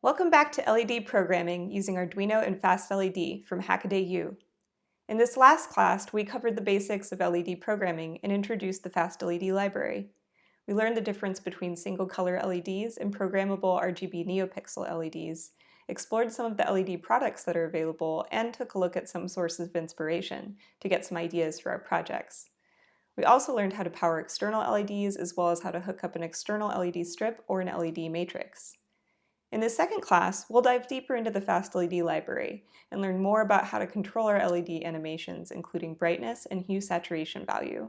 Welcome back to LED programming using Arduino and Fast LED from HackadayU. In this last class, we covered the basics of LED programming and introduced the Fast LED library. We learned the difference between single-color LEDs and programmable RGB NeoPixel LEDs, explored some of the LED products that are available, and took a look at some sources of inspiration to get some ideas for our projects. We also learned how to power external LEDs as well as how to hook up an external LED strip or an LED matrix. In this second class, we'll dive deeper into the Fast LED library and learn more about how to control our LED animations, including brightness and hue saturation value.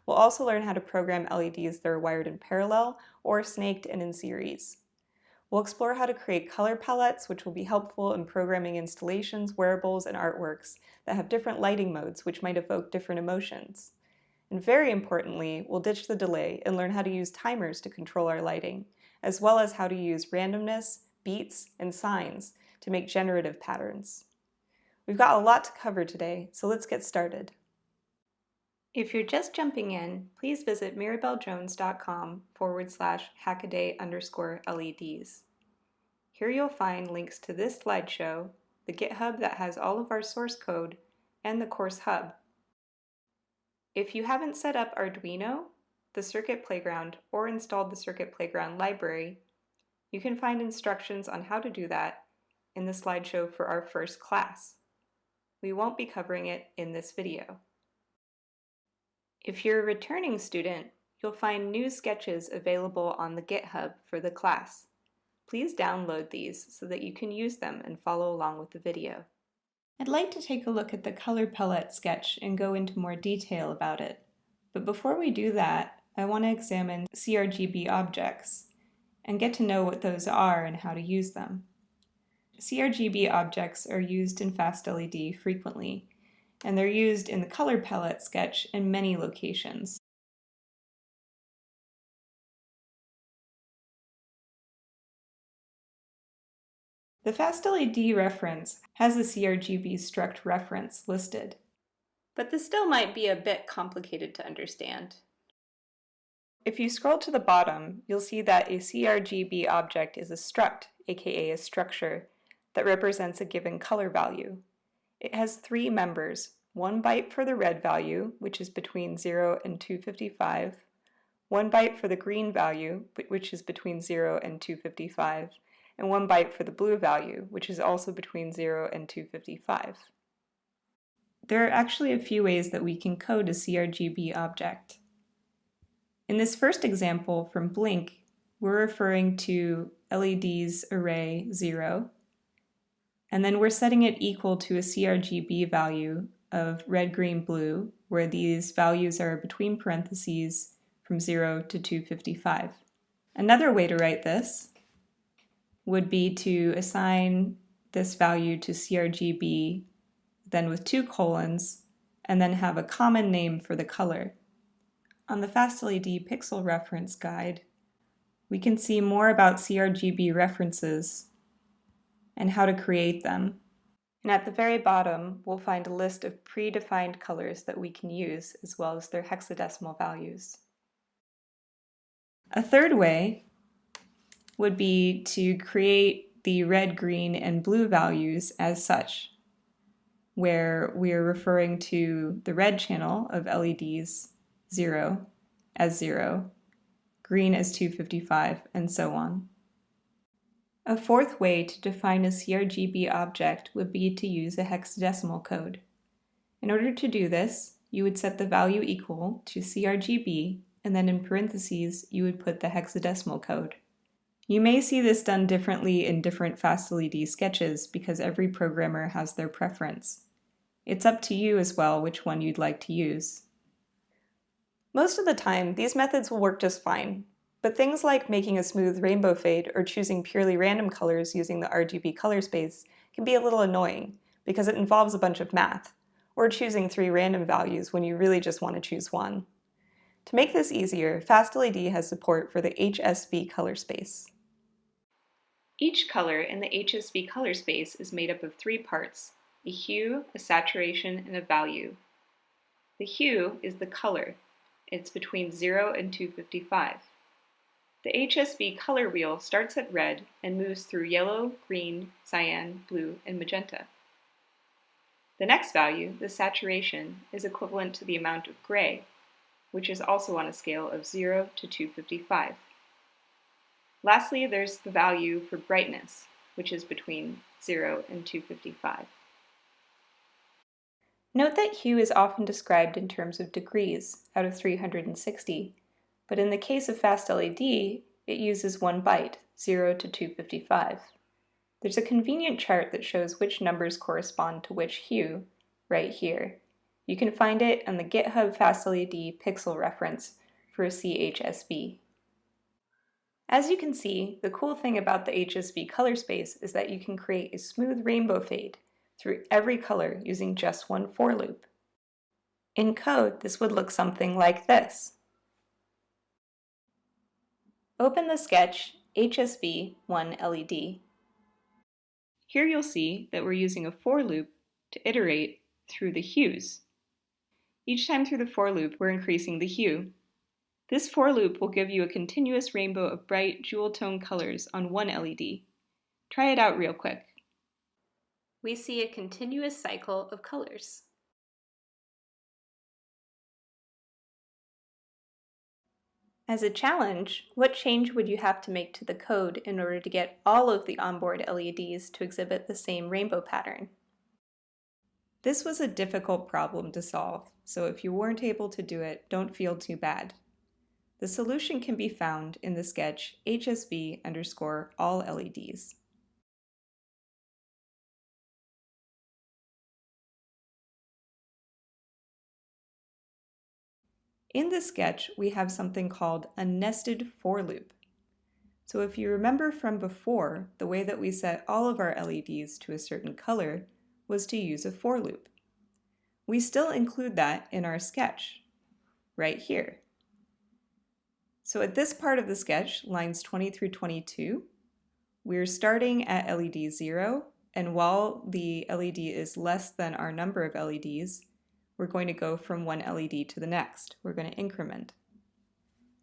We'll also learn how to program LEDs that are wired in parallel or snaked and in series. We'll explore how to create color palettes, which will be helpful in programming installations, wearables, and artworks that have different lighting modes which might evoke different emotions. And very importantly, we'll ditch the delay and learn how to use timers to control our lighting, as well as how to use randomness, beats, and signs to make generative patterns. We've got a lot to cover today, so let's get started. If you're just jumping in, please visit mirabellejones.com/hackaday_LEDs. Here you'll find links to this slideshow, the GitHub that has all of our source code, and the course hub. If you haven't set up Arduino, the Circuit Playground, or installed the Circuit Playground library, you can find instructions on how to do that in the slideshow for our first class. We won't be covering it in this video. If you're a returning student, you'll find new sketches available on the GitHub for the class. Please download these so that you can use them and follow along with the video. I'd like to take a look at the color palette sketch and go into more detail about it. But before we do that, I want to examine CRGB objects and get to know what those are and how to use them. CRGB objects are used in Fast LED frequently, and they're used in the color palette sketch in many locations. The Fast LED reference has a CRGB struct reference listed, but this still might be a bit complicated to understand. If you scroll to the bottom, you'll see that a CRGB object is a struct, aka a structure, that represents a given color value. It has three members, 1 byte for the red value, which is between 0 and 255, 1 byte for the green value, which is between 0 and 255, and 1 byte for the blue value, which is also between 0 and 255. There are actually a few ways that we can code a CRGB object. In this first example from Blink, we're referring to LEDs array 0, and then we're setting it equal to a CRGB value of red, green, blue, where these values are between parentheses from 0 to 255. Another way to write this would be to assign this value to CRGB, then with 2 colons, and then have a common name for the color. On the Fast LED Pixel Reference Guide, we can see more about CRGB references and how to create them. And at the very bottom, we'll find a list of predefined colors that we can use, as well as their hexadecimal values. A third way would be to create the red, green, and blue values as such, where we're referring to the red channel of LEDs 0 as 0, green as 255, and so on. A fourth way to define a CRGB object would be to use a hexadecimal code. In order to do this, you would set the value equal to CRGB, and then in parentheses, you would put the hexadecimal code. You may see this done differently in different Fast LED sketches because every programmer has their preference. It's up to you as well which one you'd like to use. Most of the time, these methods will work just fine, but things like making a smooth rainbow fade or choosing purely random colors using the RGB Colorspace can be a little annoying because it involves a bunch of math, or choosing 3 random values when you really just want to choose one. To make this easier, Fast LED has support for the HSV Colorspace. Each color in the HSV Colorspace is made up of 3 parts: a hue, a saturation, and a value. The hue is the color. It's between 0 and 255. The HSV color wheel starts at red and moves through yellow, green, cyan, blue, and magenta. The next value, the saturation, is equivalent to the amount of gray, which is also on a scale of 0 to 255. Lastly, there's the value for brightness, which is between 0 and 255. Note that hue is often described in terms of degrees out of 360, but in the case of fast LED, it uses 1 byte, 0 to 255. There's a convenient chart that shows which numbers correspond to which hue right here. You can find it on the GitHub Fast LED pixel reference for CHSV. As you can see, the cool thing about the HSV Colorspace is that you can create a smooth rainbow fade through every color using just one for loop. In code, this would look something like this. Open the sketch HSV One LED. Here you'll see that we're using a for loop to iterate through the hues. Each time through the for loop, we're increasing the hue. This for loop will give you a continuous rainbow of bright jewel tone colors on one LED. Try it out real quick. We see a continuous cycle of colors. As a challenge, what change would you have to make to the code in order to get all of the onboard LEDs to exhibit the same rainbow pattern? This was a difficult problem to solve, so if you weren't able to do it, don't feel too bad. The solution can be found in the sketch HSV All LEDs. In this sketch, we have something called a nested for loop. So if you remember from before, the way that we set all of our LEDs to a certain color was to use a for loop. We still include that in our sketch, right here. So at this part of the sketch, lines 20 through 22, we're starting at LED 0, and while the LED is less than our number of LEDs, we're going to go from one LED to the next. We're going to increment.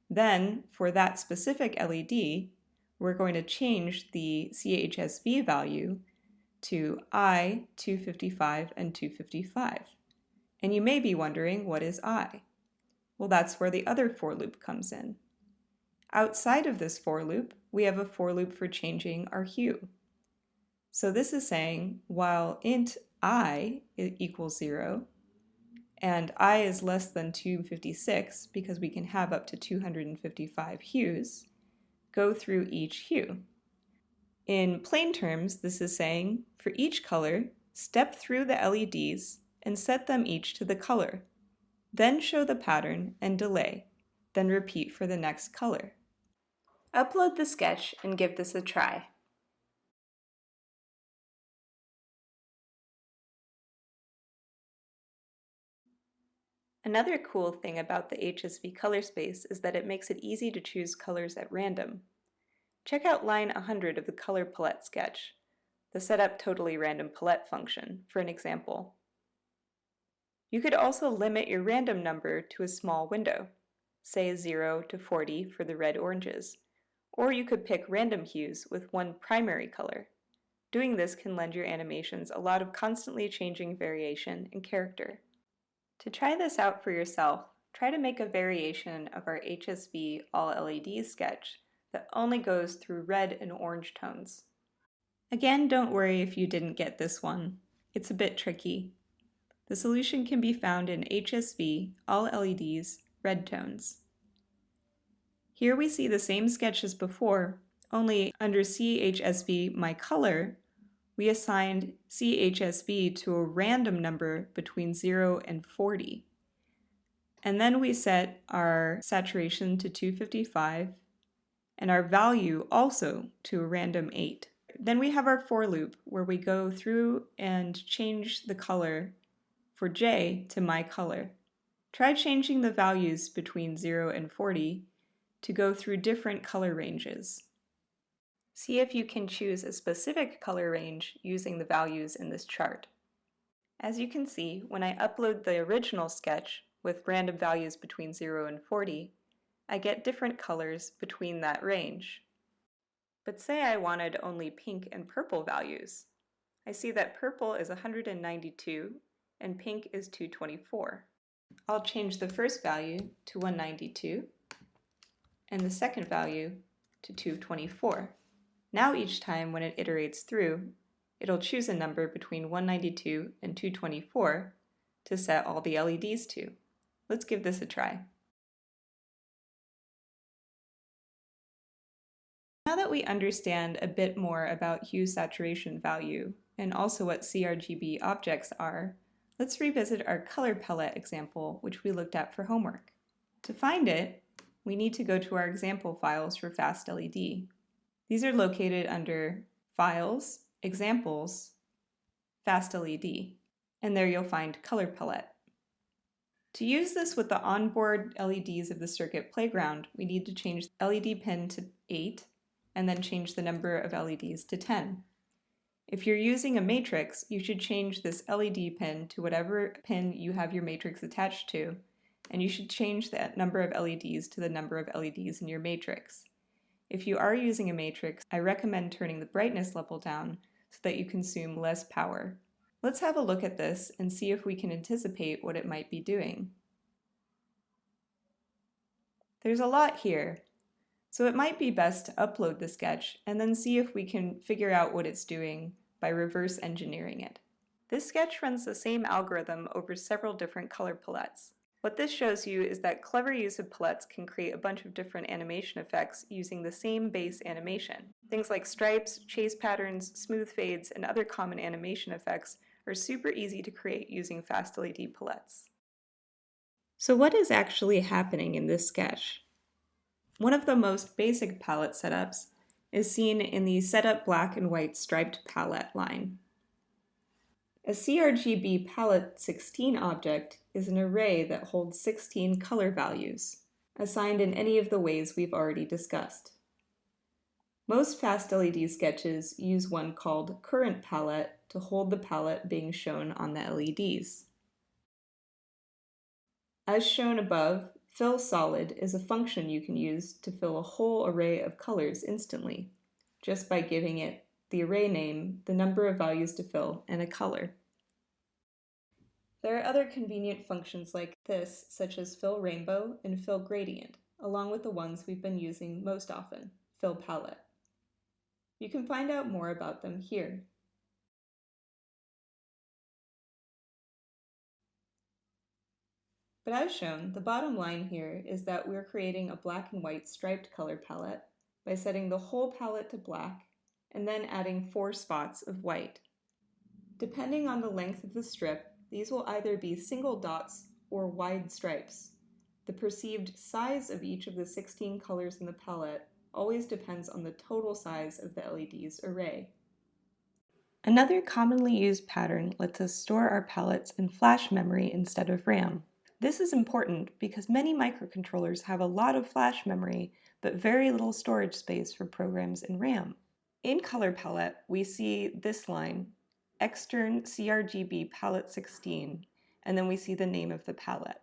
Then, for that specific LED, we're going to change the CHSV value to I, 255, and 255. And you may be wondering, what is I? Well, that's where the other for loop comes in. Outside of this for loop, we have a for loop for changing our hue. So this is saying, while int I equals 0, and I is less than 256 because we can have up to 255 hues, go through each hue. In plain terms, this is saying, for each color, step through the LEDs and set them each to the color. Then show the pattern and delay, then repeat for the next color. Upload the sketch and give this a try. Another cool thing about the HSV Colorspace is that it makes it easy to choose colors at random. Check out line 100 of the color palette sketch, the setup totally random palette function, for an example. You could also limit your random number to a small window, say 0 to 40 for the red-oranges, or you could pick random hues with one primary color. Doing this can lend your animations a lot of constantly changing variation and character. To try this out for yourself, try to make a variation of our HSV All LEDs sketch that only goes through red and orange tones. Again, don't worry if you didn't get this one. It's a bit tricky. The solution can be found in HSV All LEDs red tones. Here we see the same sketch as before, only under CHSV My Color, we assigned CHSV to a random number between 0 and 40. And then we set our saturation to 255 and our value also to a random 8. Then we have our for loop where we go through and change the color for J to My Color. Try changing the values between 0 and 40 to go through different color ranges. See if you can choose a specific color range using the values in this chart. As you can see, when I upload the original sketch with random values between 0 and 40, I get different colors between that range. But say I wanted only pink and purple values. I see that purple is 192 and pink is 224. I'll change the first value to 192 and the second value to 224. Now each time when it iterates through, it'll choose a number between 192 and 224 to set all the LEDs to. Let's give this a try. Now that we understand a bit more about hue saturation value and also what CRGB objects are, let's revisit our color palette example, which we looked at for homework. To find it, we need to go to our example files for Fast LED. These are located under Files, Examples, Fast LED, and there you'll find Color Palette. To use this with the onboard LEDs of the circuit playground, we need to change the LED pin to 8 and then change the number of LEDs to 10. If you're using a matrix, you should change this LED pin to whatever pin you have your matrix attached to, and you should change the number of LEDs to the number of LEDs in your matrix. If you are using a matrix, I recommend turning the brightness level down so that you consume less power. Let's have a look at this and see if we can anticipate what it might be doing. There's a lot here, so it might be best to upload the sketch and then see if we can figure out what it's doing by reverse engineering it. This sketch runs the same algorithm over several different color palettes. What this shows you is that clever use of palettes can create a bunch of different animation effects using the same base animation. Things like stripes, chase patterns, smooth fades, and other common animation effects are super easy to create using Fast LED palettes. So what is actually happening in this sketch? One of the most basic palette setups is seen in the Setup Black and White Striped Palette line. A CRGB Palette 16 object is an array that holds 16 color values, assigned in any of the ways we've already discussed. Most Fast LED sketches use one called Current Palette to hold the palette being shown on the LEDs. As shown above, Fill Solid is a function you can use to fill a whole array of colors instantly, just by giving it the array name, the number of values to fill, and a color. There are other convenient functions like this, such as Fill Rainbow and Fill Gradient, along with the ones we've been using most often, Fill Palette. You can find out more about them here. But as shown, the bottom line here is that we're creating a black and white striped color palette by setting the whole palette to black and then adding 4 spots of white. Depending on the length of the strip, these will either be single dots or wide stripes. The perceived size of each of the 16 colors in the palette always depends on the total size of the LED's array. Another commonly used pattern lets us store our palettes in flash memory instead of RAM. This is important because many microcontrollers have a lot of flash memory but very little storage space for programs in RAM. In Color Palette, we see this line, Extern CRGB Palette 16, and then we see the name of the palette.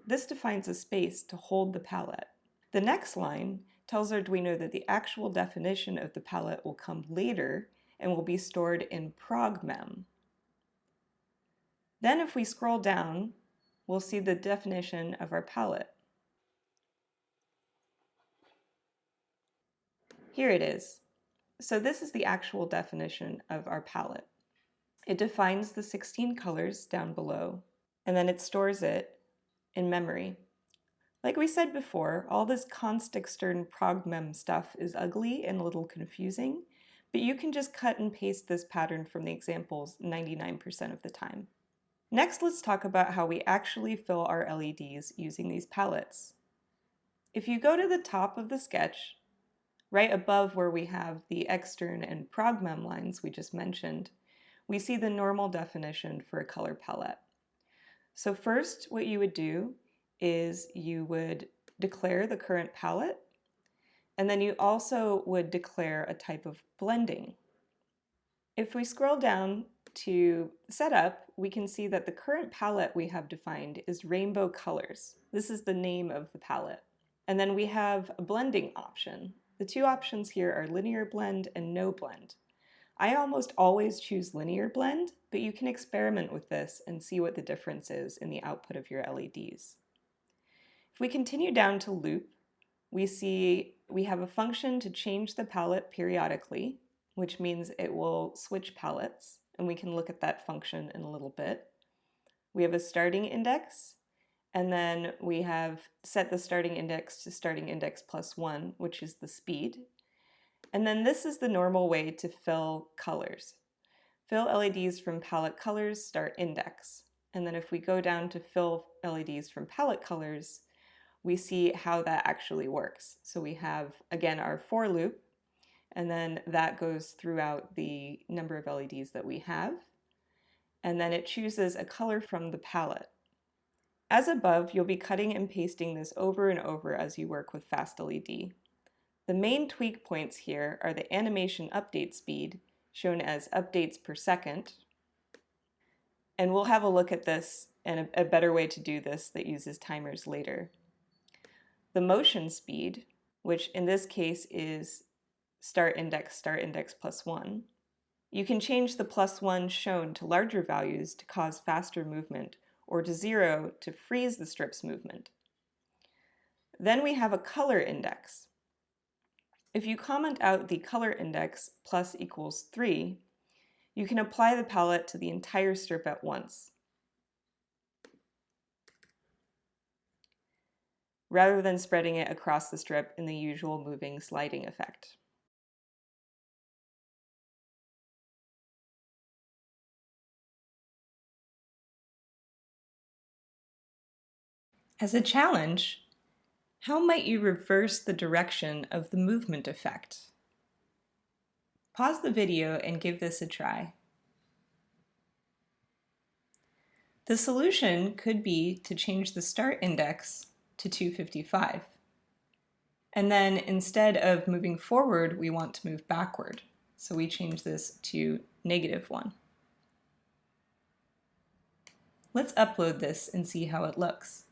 This defines a space to hold the palette. The next line tells Arduino that the actual definition of the palette will come later and will be stored in prog.mem. Then if we scroll down, we'll see the definition of our palette. Here it is. So this is the actual definition of our palette. It defines the 16 colors down below, and then it stores it in memory. Like we said before, all this const extern prog.mem stuff is ugly and a little confusing, but you can just cut and paste this pattern from the examples 99% of the time. Next, let's talk about how we actually fill our LEDs using these palettes. If you go to the top of the sketch, right above where we have the extern and prog.mem lines we just mentioned, we see the normal definition for a color palette. So first, what you would do is you would declare the current palette, and then you also would declare a type of blending. If we scroll down to Setup, we can see that the current palette we have defined is Rainbow Colors. This is the name of the palette. And then we have a blending option. The two options here are linear blend and no blend. I almost always choose linear blend, but you can experiment with this and see what the difference is in the output of your LEDs. If we continue down to loop, we see we have a function to change the palette periodically, which means it will switch palettes, and we can look at that function in a little bit. We have a starting index, and then we have set the starting index to starting index +1, which is the speed. And then this is the normal way to fill colors. Fill LEDs from palette colors, start index. And then if we go down to fill LEDs from palette colors, we see how that actually works. So we have, again, our for loop, and then that goes throughout the number of LEDs that we have. And then it chooses a color from the palette. As above, you'll be cutting and pasting this over and over as you work with FastLED. The main tweak points here are the animation update speed, shown as updates per second. And we'll have a look at this and a better way to do this that uses timers later. The motion speed, which in this case is start index +1. You can change the +1 shown to larger values to cause faster movement, or to 0 to freeze the strip's movement. Then we have a color index. If you comment out the color index +=3, you can apply the palette to the entire strip at once, rather than spreading it across the strip in the usual moving sliding effect. As a challenge, how might you reverse the direction of the movement effect? Pause the video and give this a try. The solution could be to change the start index to 255. And then instead of moving forward, we want to move backward. So we change this to -1. Let's upload this and see how it looks.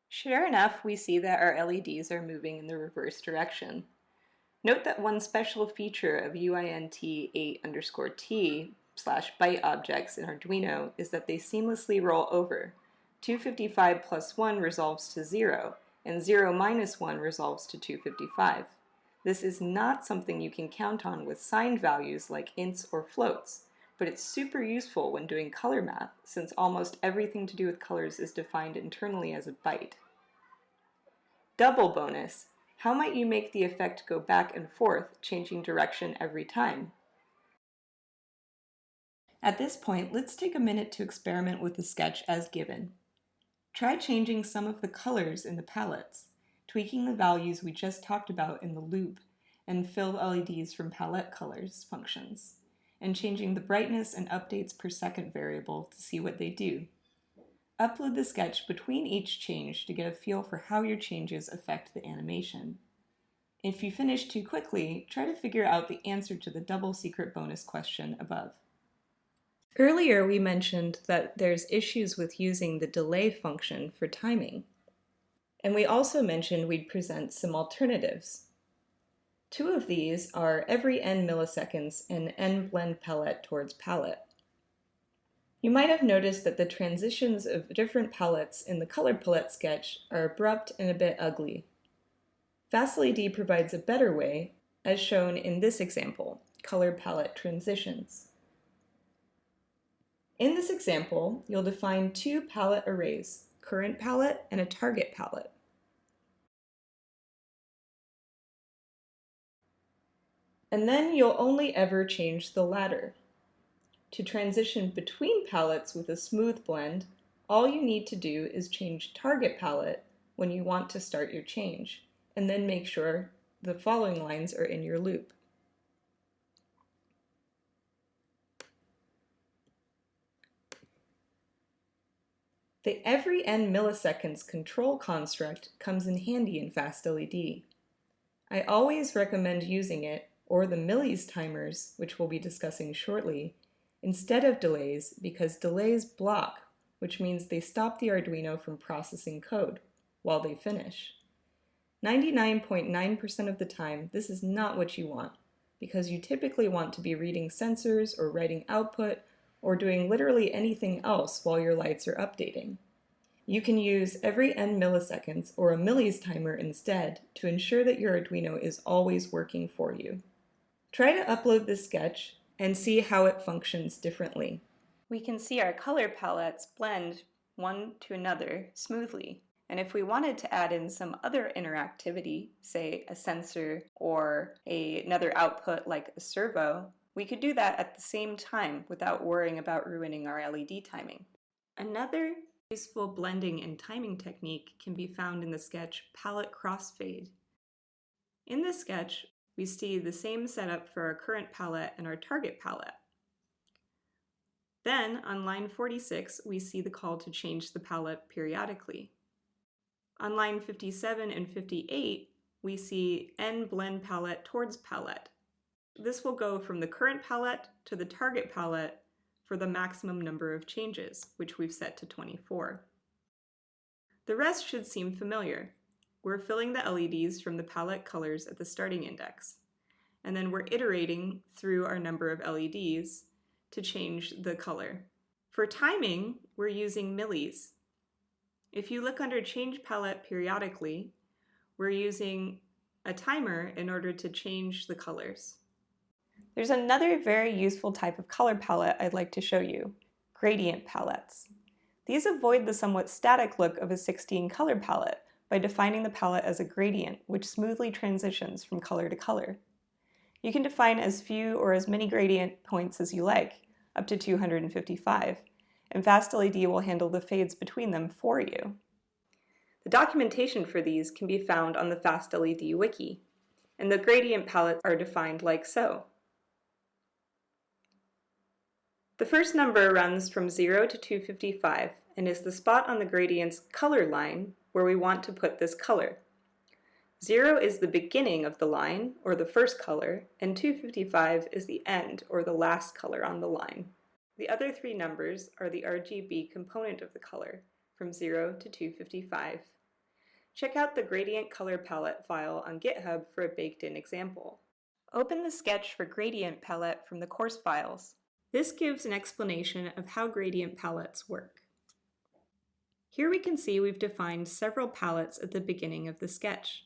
Sure enough, we see that our LEDs are moving in the reverse direction. Note that one special feature of uint8_t/byte objects in Arduino is that they seamlessly roll over. 255 + 1 resolves to 0, and 0 - 1 resolves to 255. This is not something you can count on with signed values like ints or floats, but it's super useful when doing color math, since almost everything to do with colors is defined internally as a byte. Double bonus, how might you make the effect go back and forth, changing direction every time? At this point, let's take a minute to experiment with the sketch as given. Try changing some of the colors in the palettes, tweaking the values we just talked about in the loop and fill LEDs from palette colors functions, and changing the brightness and updates per second variable to see what they do. Upload the sketch between each change to get a feel for how your changes affect the animation. If you finish too quickly, try to figure out the answer to the double secret bonus question above. Earlier we mentioned that there's issues with using the delay function for timing. And we also mentioned we'd present some alternatives. Two of these are every n milliseconds and n blend palette towards palette. You might have noticed that the transitions of different palettes in the color palette sketch are abrupt and a bit ugly. FastLED provides a better way, as shown in this example, color palette transitions. In this example, you'll define two palette arrays, current palette and a target palette. And then you'll only ever change the latter. To transition between palettes with a smooth blend, all you need to do is change target palette when you want to start your change, and then make sure the following lines are in your loop. The every n milliseconds control construct comes in handy in FastLED. I always recommend using it, or the millis timers, which we'll be discussing shortly, instead of delays, because delays block, which means they stop the Arduino from processing code. while they finish. 99.9% of the time, this is not what you want, because you typically want to be reading sensors or writing output or doing literally anything else while your lights are updating. You can use every n milliseconds or a millis timer instead to ensure that your Arduino is always working for you. Try to upload this sketch and see how it functions differently. We can see our color palettes blend one to another smoothly. And if we wanted to add in some other interactivity, say a sensor or another output like a servo, we could do that at the same time without worrying about ruining our LED timing. Another useful blending and timing technique can be found in the sketch Palette Crossfade. In this sketch, we see the same setup for our current palette and our target palette. Then, on line 46, we see the call to change the palette periodically. On line 57 and 58, we see N blend palette towards palette. This will go from the current palette to the target palette for the maximum number of changes, which we've set to 24. The rest should seem familiar. We're filling the LEDs from the palette colors at the starting index, and then we're iterating through our number of LEDs to change the color. For timing, we're using millis. If you look under Change Palette Periodically, we're using a timer in order to change the colors. There's another very useful type of color palette I'd like to show you, gradient palettes. These avoid the somewhat static look of a 16 color palette by defining the palette as a gradient, which smoothly transitions from color to color. You can define as few or as many gradient points as you like, up to 255, and FastLED will handle the fades between them for you. The documentation for these can be found on the FastLED wiki, and the gradient palettes are defined like so. The first number runs from 0 to 255 and is the spot on the gradient's color line where we want to put this color. 0 is the beginning of the line, or the first color, and 255 is the end, or the last color on the line. The other three numbers are the RGB component of the color, from 0 to 255. Check out the gradient color palette file on GitHub for a baked-in example. Open the sketch for gradient palette from the course files. This gives an explanation of how gradient palettes work. Here we can see we've defined several palettes at the beginning of the sketch.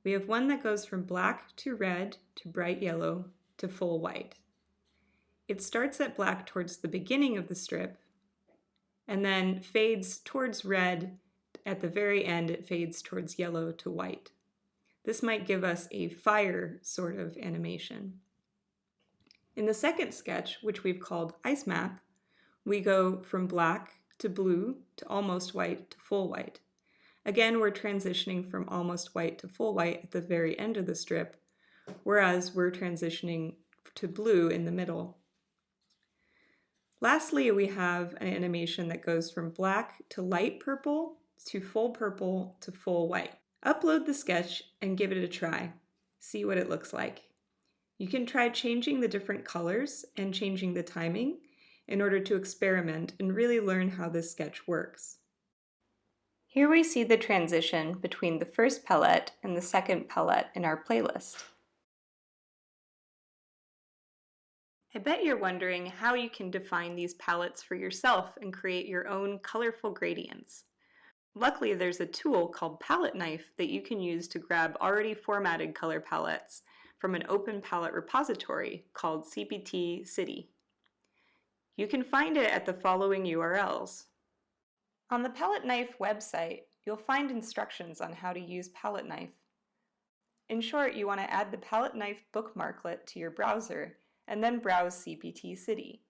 We have one that goes from black to red to bright yellow to full white. It starts at black towards the beginning of the strip and then fades towards red. At the very end, it fades towards yellow to white. This might give us a fire sort of animation. In the second sketch, which we've called Ice Map, we go from black to blue to almost white to full white. Again, we're transitioning from almost white to full white at the very end of the strip, whereas we're transitioning to blue in the middle. Lastly, we have an animation that goes from black to light purple to full white. Upload the sketch and give it a try. See what it looks like. You can try changing the different colors and changing the timing in order to experiment and really learn how this sketch works. Here we see the transition between the first palette and the second palette in our playlist. I bet you're wondering how you can define these palettes for yourself and create your own colorful gradients. Luckily, there's a tool called Palette Knife that you can use to grab already formatted color palettes from an open palette repository called CPT City. You can find it at the following URLs. On the Palette Knife website, you'll find instructions on how to use Palette Knife. In short, you want to add the Palette Knife bookmarklet to your browser and then browse CPT City.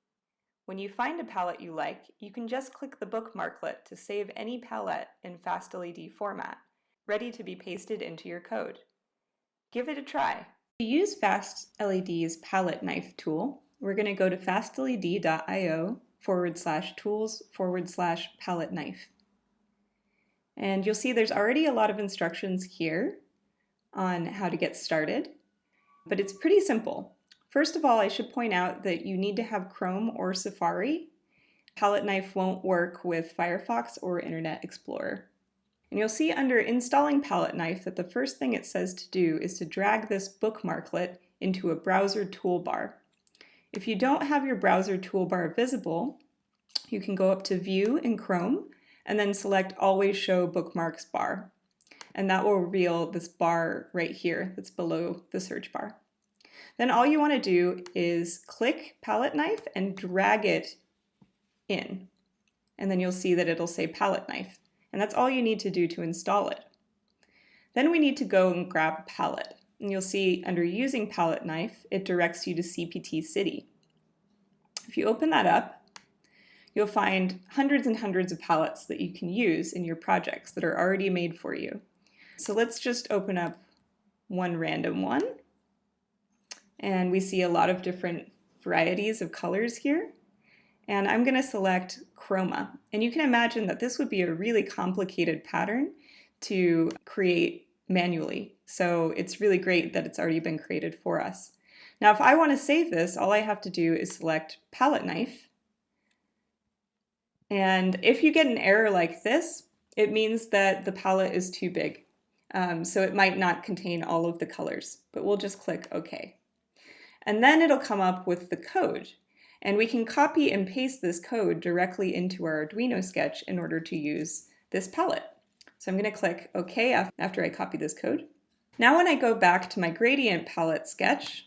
When you find a palette you like, you can just click the bookmarklet to save any palette in FastLED format, ready to be pasted into your code. Give it a try. To use FastLED's Palette Knife tool, we're going to go to fastled.io/tools/palette knife. And you'll see there's already a lot of instructions here on how to get started, but it's pretty simple. First of all, I should point out that you need to have Chrome or Safari. Palette Knife won't work with Firefox or Internet Explorer. And you'll see under Installing Palette Knife that the first thing it says to do is to drag this bookmarklet into a browser toolbar. If you don't have your browser toolbar visible, you can go up to View in Chrome and then select Always Show Bookmarks bar. And that will reveal this bar right here that's below the search bar. Then all you want to do is click Palette Knife and drag it in. And then you'll see that it'll say Palette Knife. And that's all you need to do to install it. Then we need to go and grab Palette. And you'll see under Using Palette Knife, it directs you to CPT City. If you open that up, you'll find hundreds and hundreds of palettes that you can use in your projects that are already made for you. So let's just open up one random one. And we see a lot of different varieties of colors here. And I'm going to select Chroma. And you can imagine that this would be a really complicated pattern to create manually. So it's really great that it's already been created for us. Now, if I want to save this, all I have to do is select Palette Knife. And if you get an error like this, it means that the palette is too big. So it might not contain all of the colors, but we'll just click OK. And then it'll come up with the code. And we can copy and paste this code directly into our Arduino sketch in order to use this palette. So I'm going to click OK after I copy this code. Now when I go back to my gradient palette sketch,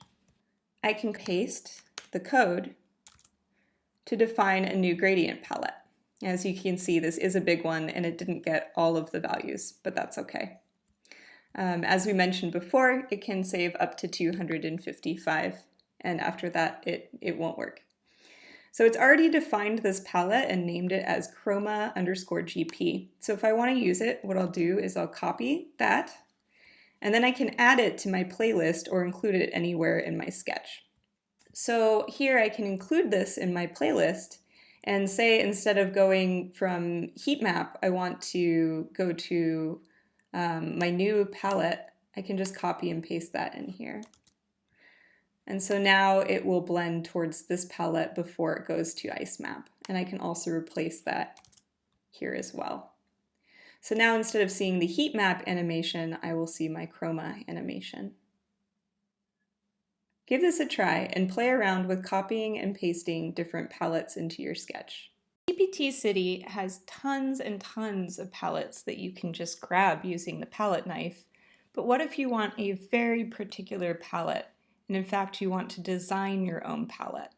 I can paste the code to define a new gradient palette. As you can see, this is a big one and it didn't get all of the values, but that's okay. As we mentioned before, it can save up to 255, and after that it won't work. So it's already defined this palette and named it as chroma_GP. So if I want to use it, what I'll do is I'll copy that, and then I can add it to my playlist or include it anywhere in my sketch. So here I can include this in my playlist and say instead of going from heat map, I want to go to my new palette. I can just copy and paste that in here. And so now it will blend towards this palette before it goes to ice map. And I can also replace that here as well. So now instead of seeing the heat map animation, I will see my chroma animation. Give this a try and play around with copying and pasting different palettes into your sketch. CPT City has tons and tons of palettes that you can just grab using the palette knife. But what if you want a very particular palette? And in fact, you want to design your own palette?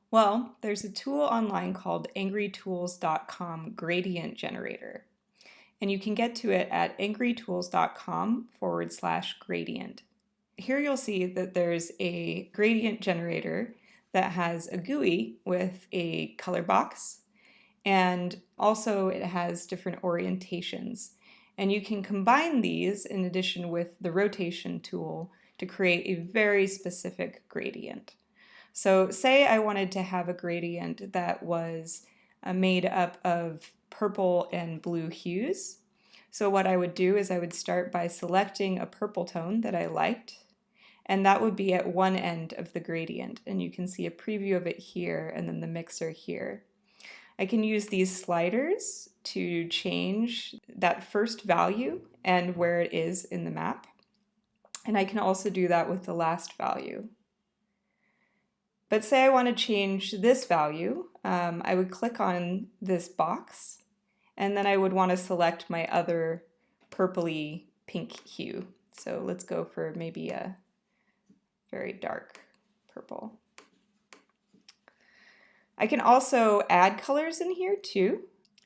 Well, there's a tool online called angrytools.com Gradient Generator. And you can get to it at angrytools.com/gradient. Here you'll see that there's a gradient generator that has a GUI with a color box, and also it has different orientations. And you can combine these in addition with the rotation tool to create a very specific gradient. So say I wanted to have a gradient that was made up of purple and blue hues. So what I would do is I would start by selecting a purple tone that I liked, and that would be at one end of the gradient. And you can see a preview of it here and then the mixer here. I can use these sliders to change that first value and where it is in the map. And I can also do that with the last value. But say I want to change this value, I would click on this box, and then I would want to select my other purpley pink hue. So let's go for maybe a very dark purple. I can also add colors in here too.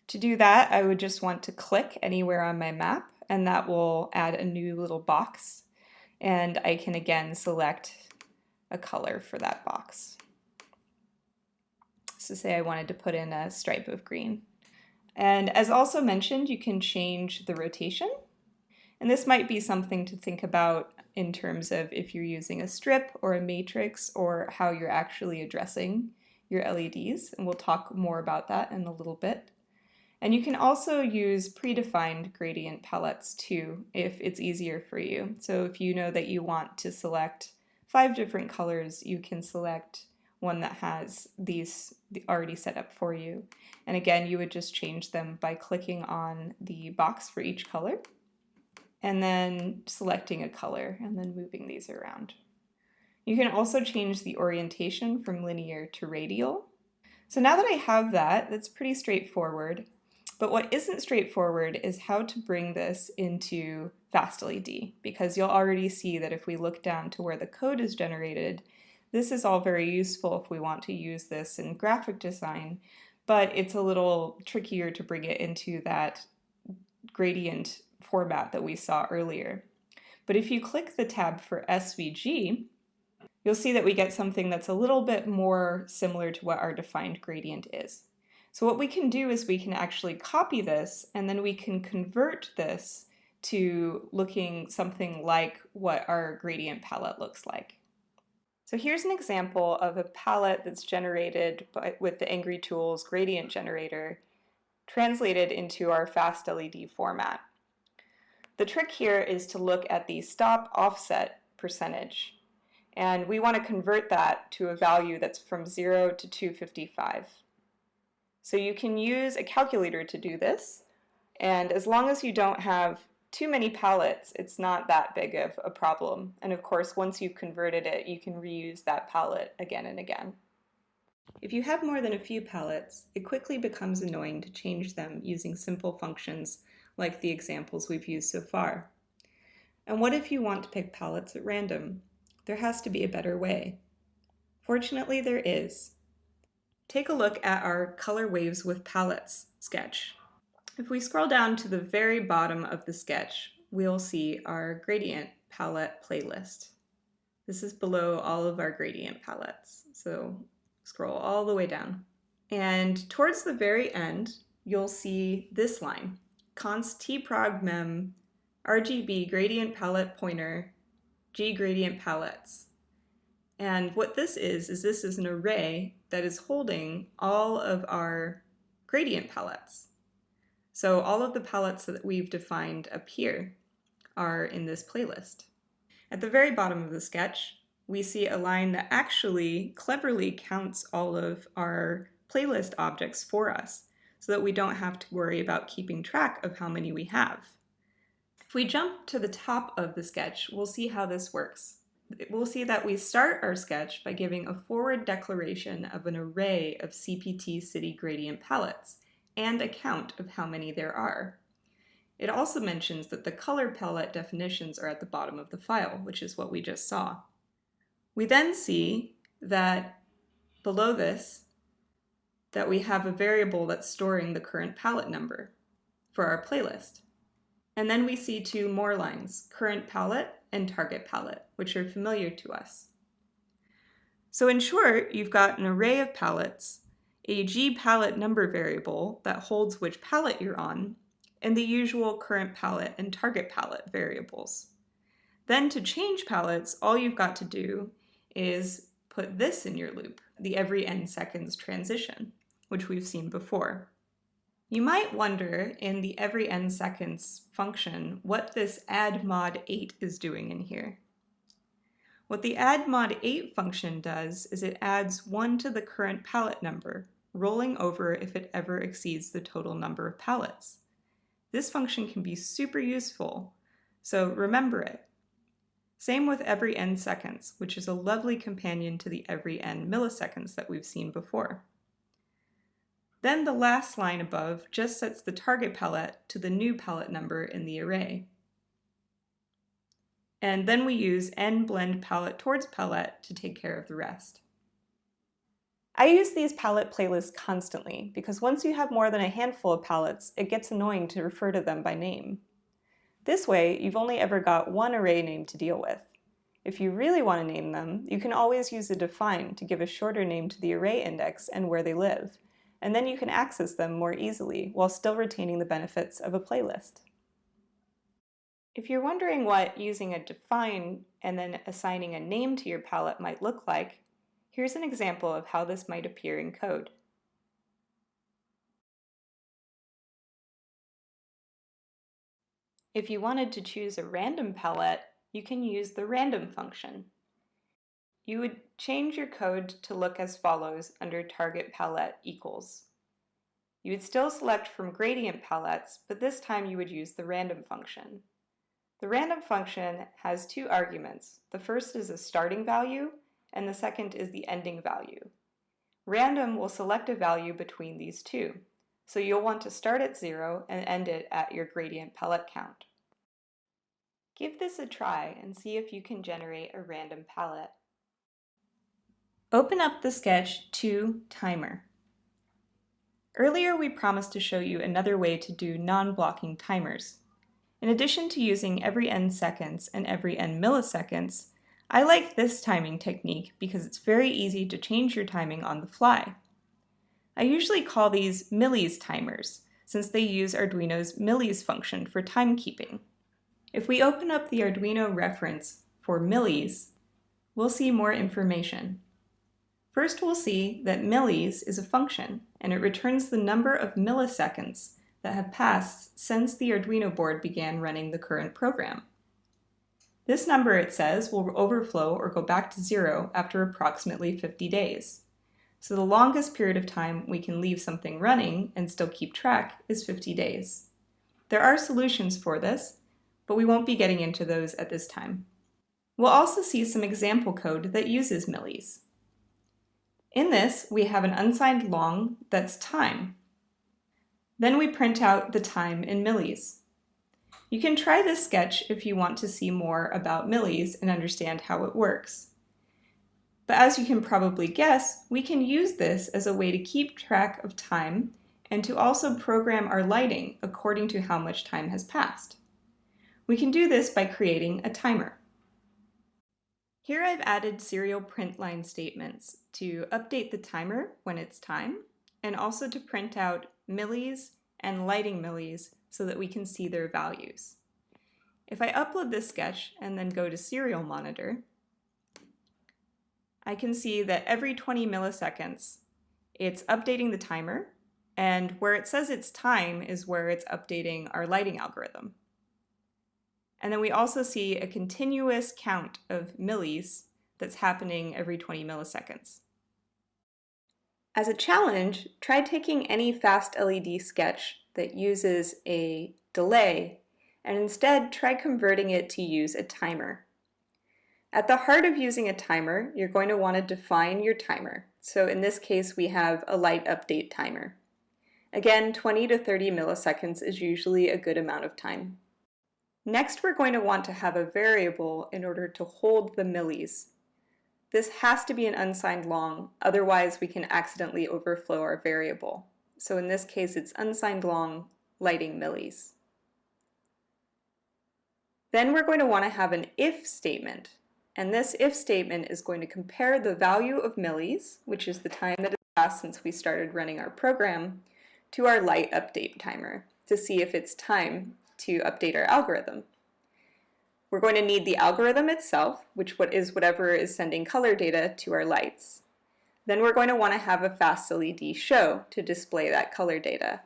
To do that, I would just want to click anywhere on my map, and that will add a new little box. And I can again select a color for that box. So say I wanted to put in a stripe of green. And as also mentioned, you can change the rotation. And this might be something to think about in terms of if you're using a strip or a matrix or how you're actually addressing your LEDs. And we'll talk more about that in a little bit. And you can also use predefined gradient palettes too, if it's easier for you. So if you know that you want to select 5 different colors, you can select one that has these already set up for you. And again, you would just change them by clicking on the box for each color and then selecting a color and then moving these around. You can also change the orientation from linear to radial. So now that I have that, that's pretty straightforward. But what isn't straightforward is how to bring this into FastLED, because you'll already see that if we look down to where the code is generated, this is all very useful if we want to use this in graphic design, but it's a little trickier to bring it into that gradient format that we saw earlier. But if you click the tab for SVG, you'll see that we get something that's a little bit more similar to what our defined gradient is. So what we can do is we can actually copy this, and then we can convert this to looking something like what our gradient palette looks like. So here's an example of a palette that's generated with the Angry Tools gradient generator translated into our FastLED format. The trick here is to look at the stop offset percentage, and we want to convert that to a value that's from 0 to 255. So you can use a calculator to do this, and as long as you don't have too many palettes, it's not that big of a problem. And of course, once you've converted it, you can reuse that palette again and again. If you have more than a few palettes, it quickly becomes annoying to change them using simple functions like the examples we've used so far. And what if you want to pick palettes at random? There has to be a better way. Fortunately, there is. Take a look at our Color Waves with Palettes sketch. If we scroll down to the very bottom of the sketch, we'll see our gradient palette playlist. This is below all of our gradient palettes, so scroll all the way down. And towards the very end, you'll see this line, const tprog mem RGB gradient palette pointer G gradient palettes. And what this is this is an array that is holding all of our gradient palettes. So all of the palettes that we've defined up here are in this playlist. At the very bottom of the sketch, we see a line that actually cleverly counts all of our playlist objects for us so that we don't have to worry about keeping track of how many we have. If we jump to the top of the sketch, we'll see how this works. We'll see that we start our sketch by giving a forward declaration of an array of CPT city gradient palettes and a count of how many there are. It also mentions that the color palette definitions are at the bottom of the file, which is what we just saw. We then see that below this, that we have a variable that's storing the current palette number for our playlist. And then we see two more lines, current palette and target palette, which are familiar to us. So in short, you've got an array of palettes, a G palette number variable that holds which palette you're on, and the usual current palette and target palette variables. Then to change palettes, all you've got to do is put this in your loop, the every n seconds transition, which we've seen before. You might wonder in the every n seconds function what this add mod 8 is doing in here. What the add mod 8 function does is it adds 1 to the current palette number, rolling over if it ever exceeds the total number of palettes. This function can be super useful, so remember it. Same with every n seconds, which is a lovely companion to the every n milliseconds that we've seen before. Then the last line above just sets the target palette to the new palette number in the array. And then we use n blend palette towards palette to take care of the rest. I use these palette playlists constantly because once you have more than a handful of palettes, it gets annoying to refer to them by name. This way, you've only ever got one array name to deal with. If you really want to name them, you can always use a define to give a shorter name to the array index and where they live, and then you can access them more easily while still retaining the benefits of a playlist. If you're wondering what using a define and then assigning a name to your palette might look like, here's an example of how this might appear in code. If you wanted to choose a random palette, you can use the random function. you would change your code to look as follows under target palette equals. You would still select from gradient palettes, but this time you would use the random function. The random function has two arguments. The first is a starting value, and the second is the ending value. Random will select a value between these two, so you'll want to start at 0 and end it at your gradient palette count. Give this a try and see if you can generate a random palette. Open up the sketch to Timer. Earlier we promised to show you another way to do non-blocking timers. In addition to using every n seconds and every n milliseconds, I like this timing technique because it's very easy to change your timing on the fly. I usually call these millis timers, since they use Arduino's millis function for timekeeping. If we open up the Arduino reference for millis, we'll see more information. First, we'll see that millis is a function, and it returns the number of milliseconds that have passed since the Arduino board began running the current program. This number, it says, will overflow or go back to 0 after approximately 50 days. So the longest period of time we can leave something running and still keep track is 50 days. There are solutions for this, but we won't be getting into those at this time. We'll also see some example code that uses millis. In this, we have an unsigned long that's time. Then we print out the time in millis. You can try this sketch if you want to see more about millis and understand how it works. But as you can probably guess, we can use this as a way to keep track of time and to also program our lighting according to how much time has passed. We can do this by creating a timer. Here I've added serial print line statements to update the timer when it's time, and also to print out millis and lighting millis so that we can see their values. If I upload this sketch and then go to Serial Monitor, I can see that every 20 milliseconds it's updating the timer, and where it says it's time is where it's updating our lighting algorithm. And then we also see a continuous count of millis that's happening every 20 milliseconds. As a challenge, try taking any fast LED sketch that uses a delay and instead try converting it to use a timer. At the heart of using a timer, you're going to want to define your timer. So in this case, we have a light update timer. Again, 20 to 30 milliseconds is usually a good amount of time. Next, we're going to want to have a variable in order to hold the millis. This has to be an unsigned long, otherwise we can accidentally overflow our variable. So in this case, it's unsigned long lighting millis. Then we're going to want to have an if statement. And this if statement is going to compare the value of millis, which is the time that has passed since we started running our program, to our light update timer to see if it's time to update our algorithm. We're going to need the algorithm itself, which is whatever is sending color data to our lights. Then we're going to want to have a fast LED show to display that color data.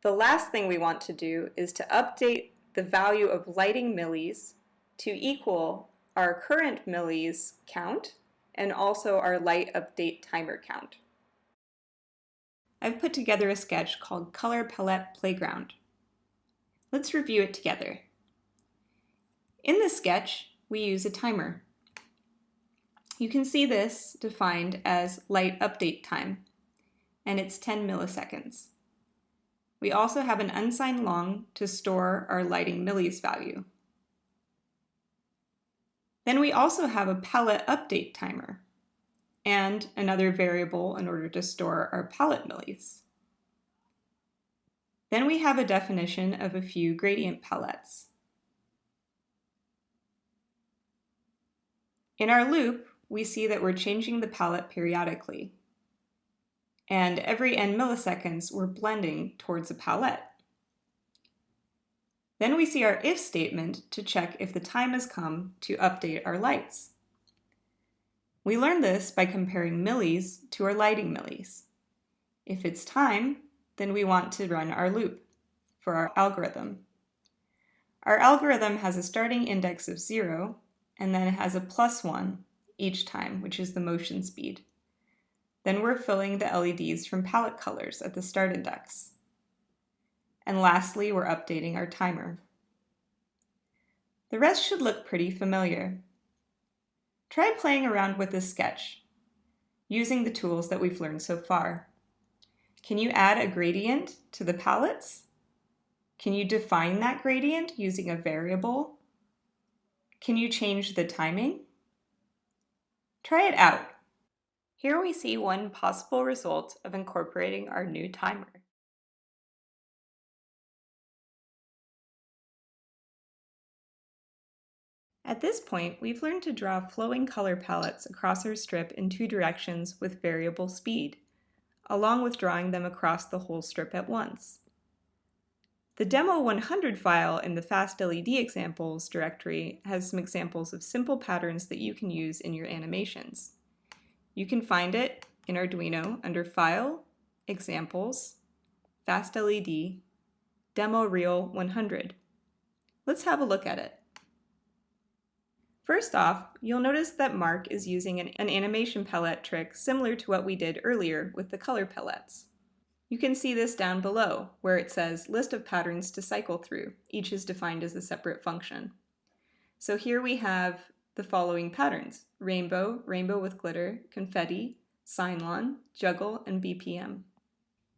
The last thing we want to do is to update the value of lighting millis to equal our current millis count and also our light update timer count. I've put together a sketch called Color Palette Playground. Let's review it together. In this sketch, we use a timer. You can see this defined as light update time, and it's 10 milliseconds. We also have an unsigned long to store our lighting millis value. Then we also have a palette update timer and another variable in order to store our palette millis. Then we have a definition of a few gradient palettes. In our loop, we see that we're changing the palette periodically. And every n milliseconds, we're blending towards a palette. Then we see our if statement to check if the time has come to update our lights. We learned this by comparing millis to our lighting millis. If it's time, then we want to run our loop for our algorithm. Our algorithm has a starting index of 0, and then it has a +1 each time, which is the motion speed. Then we're filling the LEDs from palette colors at the start index. And lastly, we're updating our timer. The rest should look pretty familiar. Try playing around with this sketch, using the tools that we've learned so far. Can you add a gradient to the palettes? Can you define that gradient using a variable? Can you change the timing? Try it out. Here we see one possible result of incorporating our new timer. At this point, we've learned to draw flowing color palettes across our strip in two directions with variable speed, along with drawing them across the whole strip at once. The Demo 100 file in the Fast LED Examples directory has some examples of simple patterns that you can use in your animations. You can find it in Arduino under File, Examples, Fast LED, Demo Reel 100. Let's have a look at it. First off, you'll notice that Mark is using an animation palette trick similar to what we did earlier with the color palettes. You can see this down below, where it says List of patterns to cycle through. Each is defined as a separate function. So here we have the following patterns: rainbow, rainbow with glitter, confetti, Cylon, juggle, and BPM.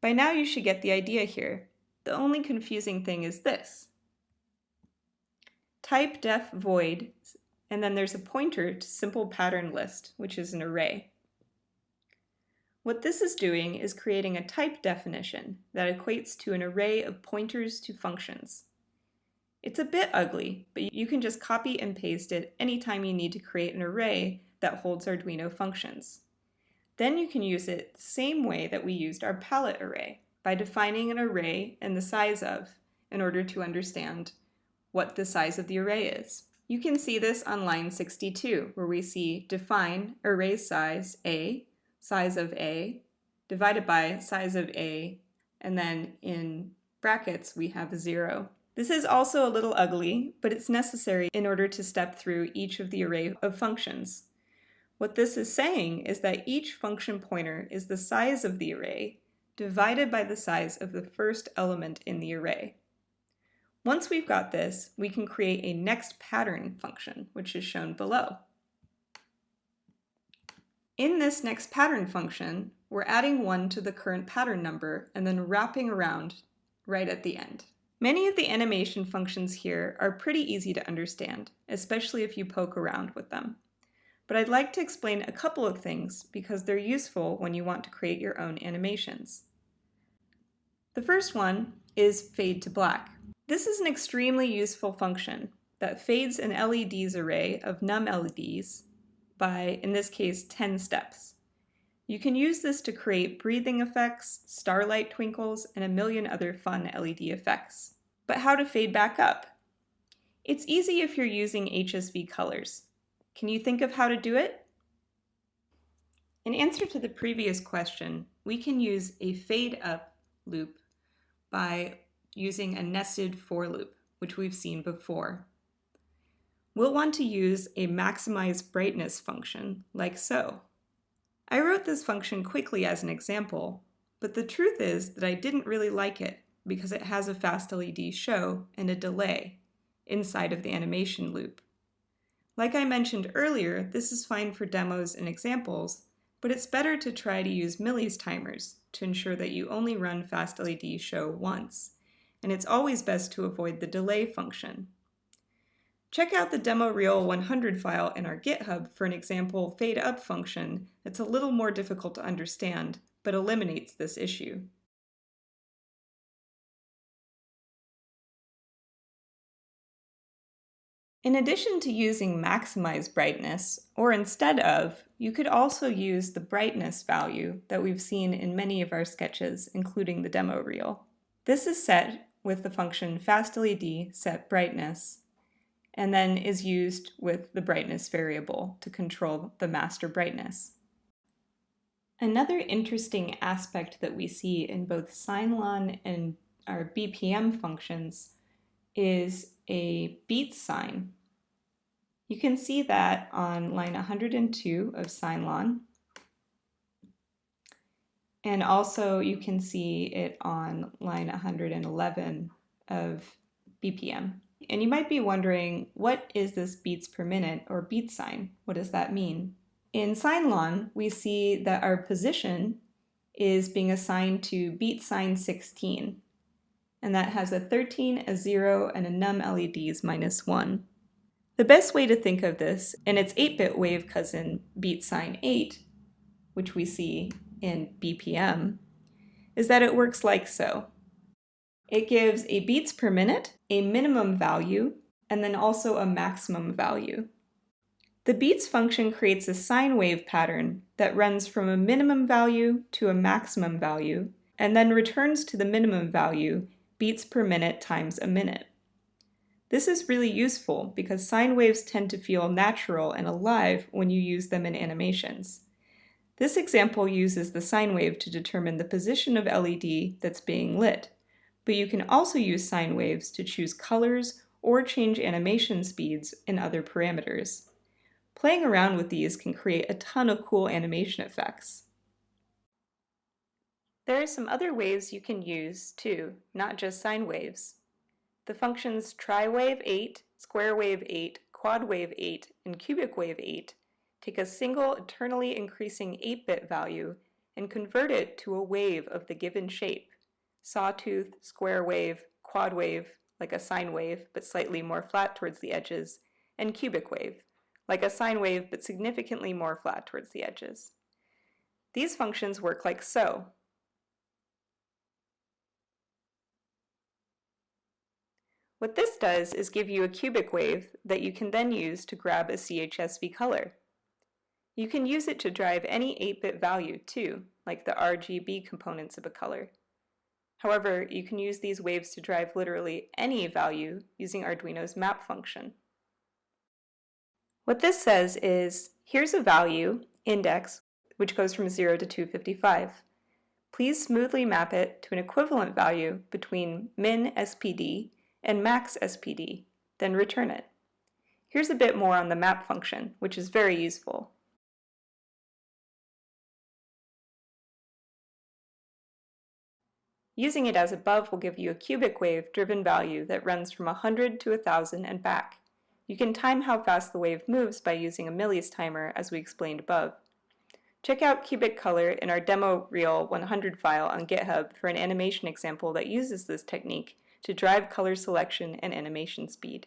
By now you should get the idea here. The only confusing thing is this. Type def void, and then there's a pointer to simple pattern list, which is an array. What this is doing is creating a type definition that equates to an array of pointers to functions. It's a bit ugly, but you can just copy and paste it anytime you need to create an array that holds Arduino functions. Then you can use it the same way that we used our palette array, by defining an array and the size of in order to understand what the size of the array is. You can see this on line 62, where we see define array size A, size of A, divided by size of A, and then in brackets we have 0. This is also a little ugly, but it's necessary in order to step through each of the array of functions. What this is saying is that each function pointer is the size of the array divided by the size of the first element in the array. Once we've got this, we can create a next pattern function, which is shown below. In this next pattern function, we're adding 1 to the current pattern number and then wrapping around right at the end. Many of the animation functions here are pretty easy to understand, especially if you poke around with them. But I'd like to explain a couple of things because they're useful when you want to create your own animations. The first one is fade to black. This is an extremely useful function that fades an LEDs array of num LEDs by, in this case, 10 steps. You can use this to create breathing effects, starlight twinkles, and a million other fun LED effects. But how to fade back up? It's easy if you're using HSV colors. Can you think of how to do it? In answer to the previous question, we can use a fade up loop by using a nested for loop, which we've seen before. We'll want to use a maximize brightness function, like so. I wrote this function quickly as an example, but the truth is that I didn't really like it because it has a fast LED show and a delay inside of the animation loop. Like I mentioned earlier, this is fine for demos and examples, but it's better to try to use millis timers to ensure that you only run fast LED show once. And it's always best to avoid the delay function. Check out the Demo Reel 100 file in our GitHub for an example fade up function that's a little more difficult to understand, but eliminates this issue. In addition to using maximize brightness, or instead of, you could also use the brightness value that we've seen in many of our sketches, including the demo reel. This is set with the function fastled set brightness, and then is used with the brightness variable to control the master brightness. Another interesting aspect that we see in both Cylon and our BPM functions is a beat sign. You can see that on line 102 of Sinlon. And also you can see it on line 111 of BPM. And you might be wondering, what is this beats per minute or beat sign? What does that mean? In Sinlon, we see that our position is being assigned to beat sign 16. And that has a 13, a 0, and a num LEDs minus 1. The best way to think of this, and its 8-bit wave cousin beat sign 8, which we see in BPM, is that it works like so. It gives a beats per minute, a minimum value, and then also a maximum value. The beats function creates a sine wave pattern that runs from a minimum value to a maximum value, and then returns to the minimum value beats per minute times a minute. This is really useful because sine waves tend to feel natural and alive when you use them in animations. This example uses the sine wave to determine the position of LED that's being lit, but you can also use sine waves to choose colors or change animation speeds and other parameters. Playing around with these can create a ton of cool animation effects. There are some other waves you can use too, not just sine waves. The functions triwave 8, square wave 8, quad wave 8, and cubic wave 8 take a single eternally increasing 8-bit value and convert it to a wave of the given shape: sawtooth, square wave, quad wave, like a sine wave but slightly more flat towards the edges, and cubic wave, like a sine wave but significantly more flat towards the edges. These functions work like so. What this does is give you a cubic wave that you can then use to grab a CHSV color. You can use it to drive any 8-bit value too, like the RGB components of a color. However, you can use these waves to drive literally any value using Arduino's map function. What this says is, here's a value, index, which goes from 0 to 255. Please smoothly map it to an equivalent value between min SPD and max SPD, then return it. Here's a bit more on the map function, which is very useful. Using it as above will give you a cubic wave driven value that runs from 100 to 1000 and back. You can time how fast the wave moves by using a millis timer, as we explained above. Check out cubic color in our demo reel 100 file on GitHub for an animation example that uses this technique to drive color selection and animation speed.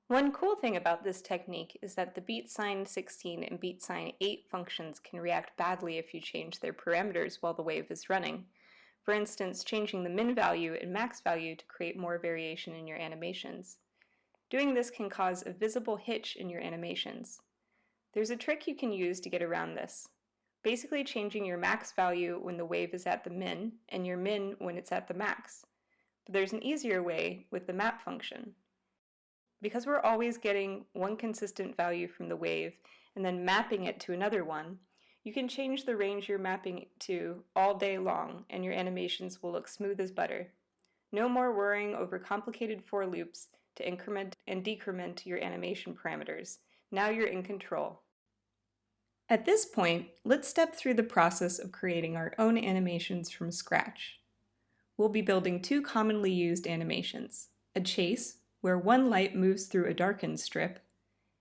One cool thing about this technique is that the beat sign 16 and beat sign 8 functions can react badly if you change their parameters while the wave is running. For instance, changing the min value and max value to create more variation in your animations. Doing this can cause a visible hitch in your animations. There's a trick you can use to get around this. Basically changing your max value when the wave is at the min and your min when it's at the max. But there's an easier way with the map function. Because we're always getting one consistent value from the wave and then mapping it to another one, you can change the range you're mapping to all day long and your animations will look smooth as butter. No more worrying over complicated for loops to increment and decrement your animation parameters. Now you're in control. At this point, let's step through the process of creating our own animations from scratch. We'll be building two commonly used animations: a chase, where one light moves through a darkened strip,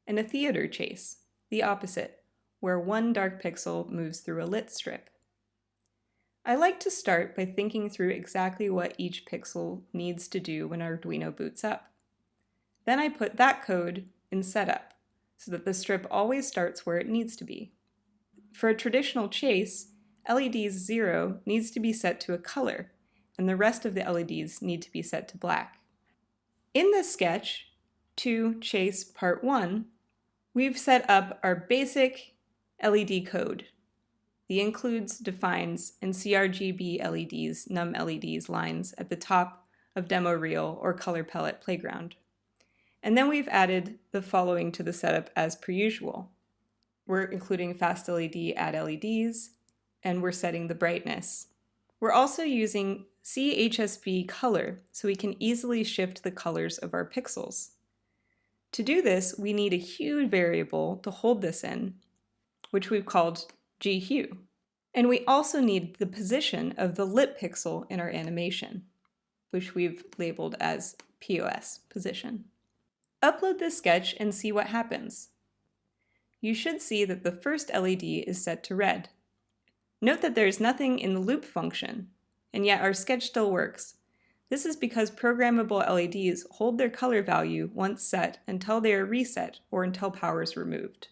and a theater chase, the opposite, where one dark pixel moves through a lit strip. I like to start by thinking through exactly what each pixel needs to do when Arduino boots up. Then I put that code in setup, so that the strip always starts where it needs to be. For a traditional chase, LEDs 0 needs to be set to a color, and the rest of the LEDs need to be set to black. In this sketch, to chase part 1, we've set up our basic LED code. The includes, defines, and CRGB LEDs, num LEDs lines at the top of demo reel or color palette playground. And then we've added the following to the setup as per usual. We're including fast LED add LEDs, and we're setting the brightness. We're also using CHSV color so we can easily shift the colors of our pixels. To do this, we need a hue variable to hold this in, which we've called GHue. And we also need the position of the lit pixel in our animation, which we've labeled as POS, position. Upload this sketch and see what happens. You should see that the first LED is set to red. Note that there is nothing in the loop function, and yet our sketch still works. This is because programmable LEDs hold their color value once set until they are reset or until power is removed.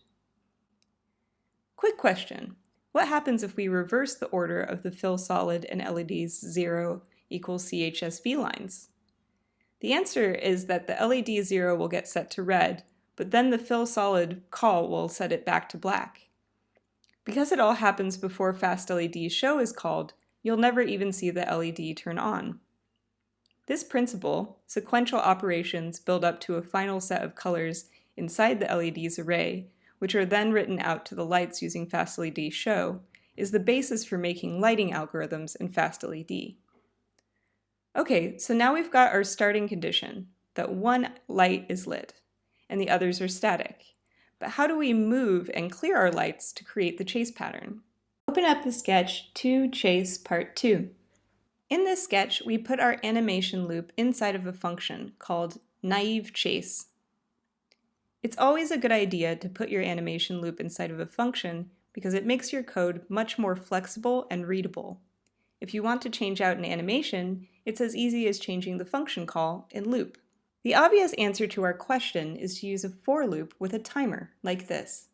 Quick question. What happens if we reverse the order of the fill solid and LEDs 0 equals CHSV lines? The answer is that the LED 0 will get set to red, but then the fill solid call will set it back to black. Because it all happens before fast LED show is called, you'll never even see the LED turn on. This principle, sequential operations build up to a final set of colors inside the LED's array, which are then written out to the lights using fast LED show, is the basis for making lighting algorithms in fast LED. Okay, so now we've got our starting condition, that one light is lit, and the others are static. But how do we move and clear our lights to create the chase pattern? Open up the sketch to Chase Part 2. In this sketch, we put our animation loop inside of a function called naive chase. It's always a good idea to put your animation loop inside of a function because it makes your code much more flexible and readable. If you want to change out an animation, it's as easy as changing the function call in loop. The obvious answer to our question is to use a for loop with a timer, like this.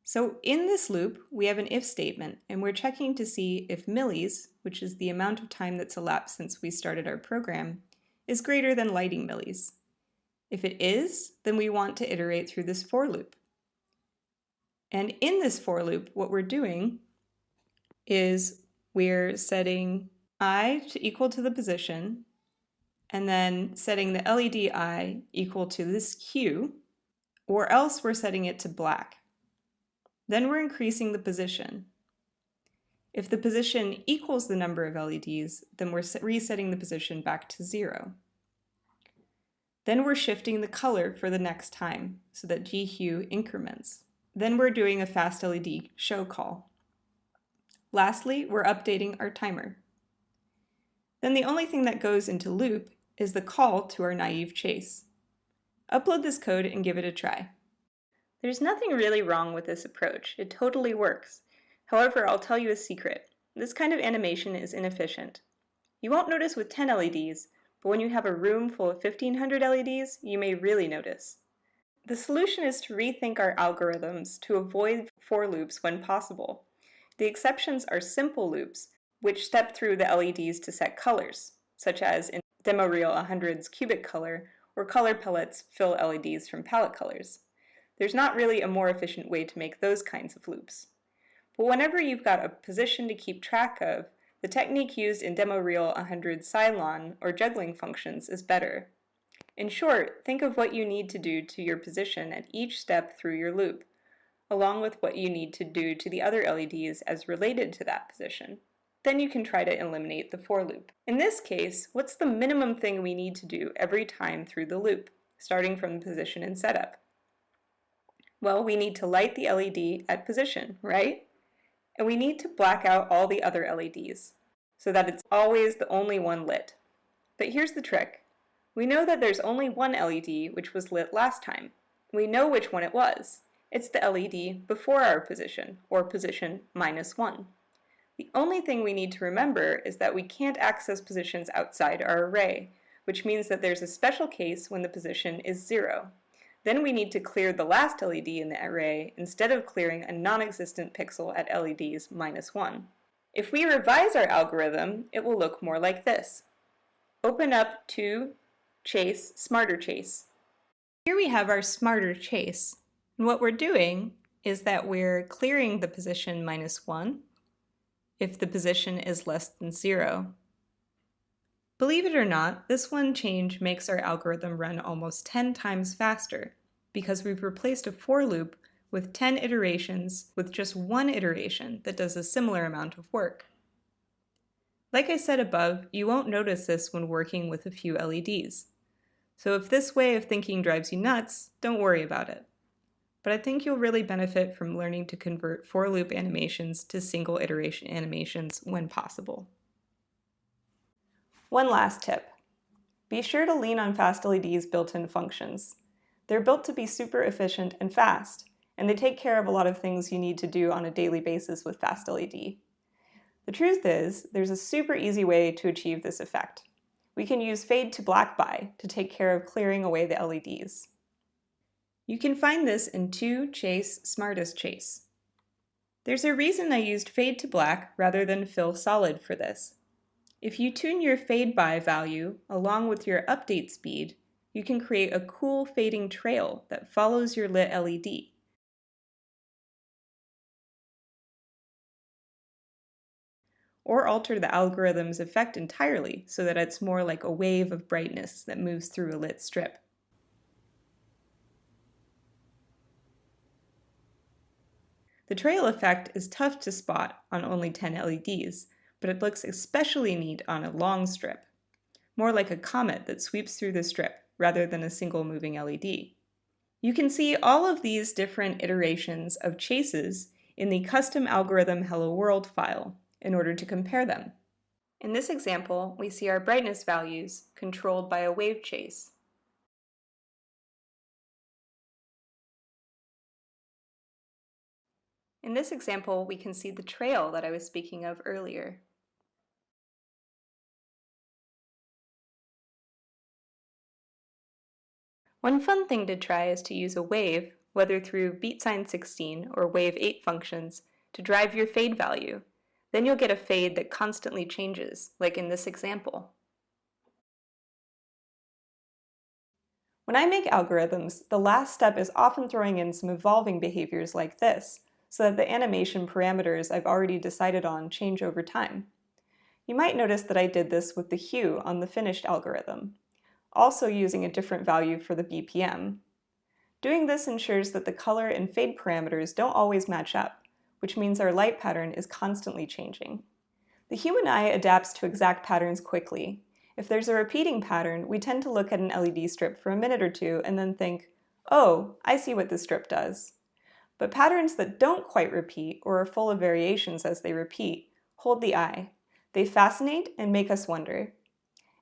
So in this loop, we have an if statement, and we're checking to see if millis, which is the amount of time that's elapsed since we started our program, is greater than lighting millis. If it is, then we want to iterate through this for loop. And in this for loop, what we're doing is we're setting I to equal to the position, and then setting the LED I equal to this hue, or else we're setting it to black. Then we're increasing the position. If the position equals the number of LEDs, then we're resetting the position back to 0. Then we're shifting the color for the next time so that GHue increments. Then we're doing a fast LED show call. Lastly, we're updating our timer. Then the only thing that goes into loop is the call to our naive chase. Upload this code and give it a try. There's nothing really wrong with this approach. It totally works. However, I'll tell you a secret. This kind of animation is inefficient. You won't notice with 10 LEDs, but when you have a room full of 1,500 LEDs, you may really notice. The solution is to rethink our algorithms to avoid for loops when possible. The exceptions are simple loops, which step through the LEDs to set colors, such as in Demo Reel 100's cubic color, or color palettes fill LEDs from palette colors. There's not really a more efficient way to make those kinds of loops. But whenever you've got a position to keep track of, the technique used in Demo Reel 100 Cylon or juggling functions is better. In short, think of what you need to do to your position at each step through your loop, along with what you need to do to the other LEDs as related to that position. Then you can try to eliminate the for loop. In this case, what's the minimum thing we need to do every time through the loop, starting from the position and setup? Well, we need to light the LED at position, right? And we need to black out all the other LEDs so that it's always the only one lit. But here's the trick. We know that there's only one LED which was lit last time. We know which one it was. It's the LED before our position, or position -1. The only thing we need to remember is that we can't access positions outside our array, which means that there's a special case when the position is 0. Then we need to clear the last LED in the array instead of clearing a non-existent pixel at LEDs -1. If we revise our algorithm, it will look more like this. Open up to Chase, Smarter Chase. Here we have our Smarter Chase. And what we're doing is that we're clearing the position -1 if the position is less than 0. Believe it or not, this one change makes our algorithm run almost 10 times faster because we've replaced a for loop with 10 iterations with just one iteration that does a similar amount of work. Like I said above, you won't notice this when working with a few LEDs. So if this way of thinking drives you nuts, don't worry about it. But I think you'll really benefit from learning to convert for-loop animations to single iteration animations when possible. One last tip. Be sure to lean on FastLED's built-in functions. They're built to be super efficient and fast, and they take care of a lot of things you need to do on a daily basis with FastLED. The truth is, there's a super easy way to achieve this effect. We can use fade to black by to take care of clearing away the LEDs. You can find this in 2 Chase Smartest Chase. There's a reason I used fade to black rather than fill solid for this. If you tune your fade by value along with your update speed, you can create a cool fading trail that follows your lit LED. Or alter the algorithm's effect entirely so that it's more like a wave of brightness that moves through a lit strip. The trail effect is tough to spot on only 10 LEDs, but it looks especially neat on a long strip, more like a comet that sweeps through the strip rather than a single moving LED. You can see all of these different iterations of chases in the custom algorithm Hello World file in order to compare them. In this example, we see our brightness values controlled by a wave chase. In this example, we can see the trail that I was speaking of earlier. One fun thing to try is to use a wave, whether through BeatSign16 or Wave8 functions, to drive your fade value. Then you'll get a fade that constantly changes, like in this example. When I make algorithms, the last step is often throwing in some evolving behaviors like this, so that the animation parameters I've already decided on change over time. You might notice that I did this with the hue on the finished algorithm, also using a different value for the BPM. Doing this ensures that the color and fade parameters don't always match up, which means our light pattern is constantly changing. The human eye adapts to exact patterns quickly. If there's a repeating pattern, we tend to look at an LED strip for a minute or two and then think, oh, I see what this strip does. But patterns that don't quite repeat or are full of variations as they repeat hold the eye. They fascinate and make us wonder.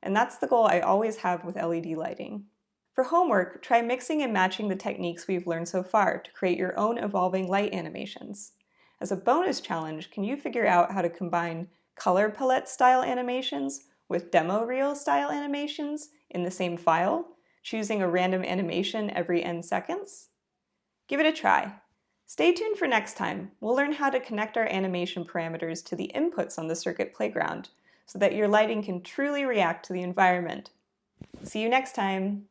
And that's the goal I always have with LED lighting. For homework, try mixing and matching the techniques we've learned so far to create your own evolving light animations. As a bonus challenge, can you figure out how to combine color palette style animations with demo reel style animations in the same file, choosing a random animation every n seconds? Give it a try. Stay tuned for next time. We'll learn how to connect our animation parameters to the inputs on the circuit playground so that your lighting can truly react to the environment. See you next time!